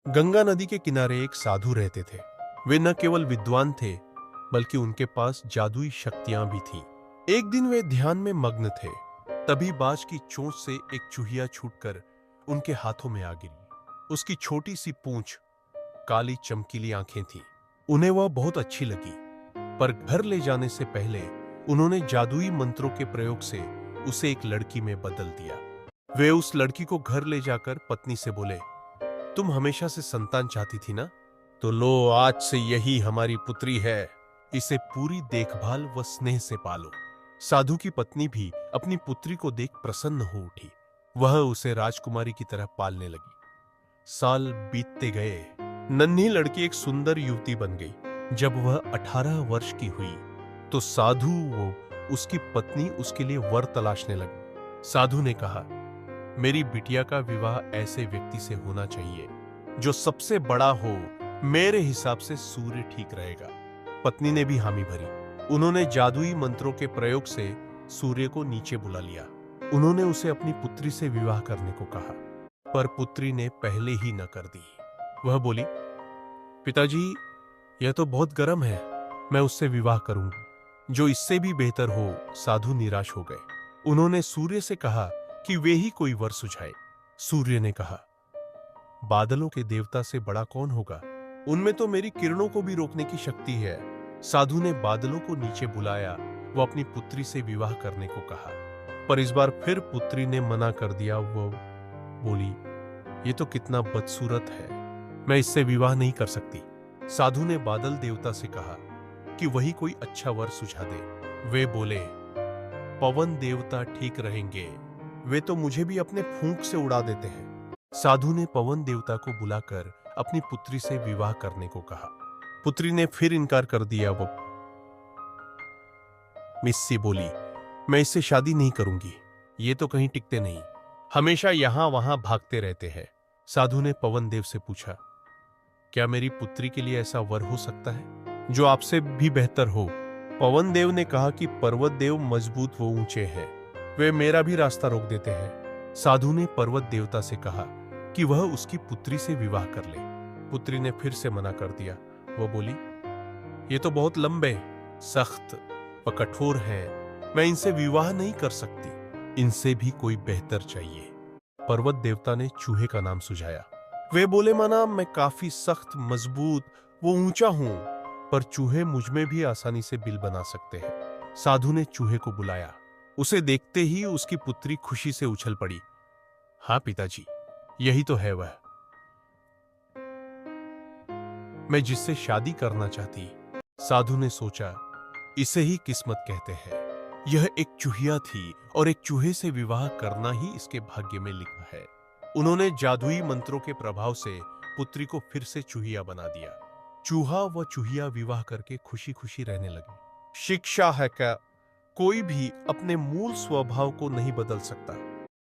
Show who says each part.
Speaker 1: गंगा नदी के किनारे एक साधु रहते थे। वे न केवल विद्वान थे, बल्कि उनके पास जादुई शक्तियां भी थीं। एक दिन वे ध्यान में मग्न थे, तभी बाज की चोंच से एक चूहिया छूटकर उनके हाथों में आ गिरी। उसकी छोटी सी पूंछ, काली चमकीली आंखें थीं। उन्हें वह बहुत अच्छी लगी, पर घर ले जाने से पहले उन्होंने जादुई मंत्रों के प्रयोग से उसे एक लड़की में बदल दिया। वे उस लड़की को घर ले जाकर पत्नी से बोले, तुम हमेशा से संतान चाहती थी ना, तो लो, आज से यही हमारी पुत्री है। इसे पूरी देखभाल व स्नेह से पालो। साधु की पत्नी भी अपनी पुत्री को देख प्रसन्न हो उठी। वह उसे राजकुमारी की तरह पालने लगी। साल बीतते गए। नन्ही लड़की एक सुंदर युवती बन गई। जब वह 18 वर्ष की हुई तो साधु वो उसकी पत्नी उसके लिए वर तलाशने लगी। साधु ने कहा, मेरी बिटिया का विवाह ऐसे व्यक्ति से होना चाहिए जो सबसे बड़ा हो। मेरे हिसाब से सूर्य ठीक रहेगा। पत्नी ने भी हामी भरी। उन्होंने जादुई मंत्रों के प्रयोग से सूर्य को नीचे बुला लिया। उन्होंने उसे अपनी पुत्री से विवाह करने को कहा, पर पुत्री ने पहले ही न कर दी। वह बोली, पिताजी, यह तो बहुत गर्म है, मैं उससे विवाह करूंगी जो इससे भी बेहतर हो। साधु निराश हो गए। उन्होंने सूर्य से कहा कि वे ही कोई वर सुझाए। सूर्य ने कहा, बादलों के देवता से बड़ा कौन होगा? उनमें तो मेरी किरणों को भी रोकने की शक्ति है। साधु ने बादलों को नीचे बुलाया, वो अपनी पुत्री से विवाह करने को कहा, पर इस बार फिर पुत्री ने मना कर दिया। वो बोली, ये तो कितना बदसूरत है, मैं इससे विवाह नहीं कर सकती। साधु ने बादल देवता से कहा कि वही कोई अच्छा वर सुझा दे। वे बोले, पवन देवता ठीक रहेंगे, वे तो मुझे भी अपने फूंक से उड़ा देते हैं। साधु ने पवन देवता को बुलाकर अपनी पुत्री से विवाह करने को कहा। पुत्री ने फिर इनकार कर दिया। वो मिस्सी बोली, मैं इससे शादी नहीं करूंगी, ये तो कहीं टिकते नहीं, हमेशा यहां वहां भागते रहते हैं। साधु ने पवन देव से पूछा, क्या मेरी पुत्री के लिए ऐसा वर हो सकता है जो आपसे भी बेहतर हो? पवन देव ने कहा कि पर्वत देव मजबूत व ऊंचे हैं, वे मेरा भी रास्ता रोक देते हैं। साधु ने पर्वत देवता से कहा कि वह उसकी पुत्री से विवाह कर ले। पुत्री ने फिर से मना कर दिया। वह बोली, ये तो बहुत लंबे, सख्त व कठोर हैं, मैं इनसे विवाह नहीं कर सकती, इनसे भी कोई बेहतर चाहिए। पर्वत देवता ने चूहे का नाम सुझाया। वे बोले, माना मैं काफी सख्त, मजबूत वो ऊंचा हूं, पर चूहे मुझ में भी आसानी से बिल बना सकते हैं। साधु ने चूहे को बुलाया। उसे देखते ही उसकी पुत्री खुशी से उछल पड़ी। हाँ पिताजी, यही तो है वह, मैं जिससे शादी करना चाहती। साधु ने सोचा, इसे ही किस्मत कहते हैं। यह एक चूहिया थी और एक चूहे से विवाह करना ही इसके भाग्य में लिखा है। उन्होंने जादुई मंत्रों के प्रभाव से पुत्री को फिर से चूहिया बना दिया। चूहा व चूहिया विवाह करके खुशी खुशी रहने लगे। शिक्षा है क्या, कोई भी अपने मूल स्वभाव को नहीं बदल सकता।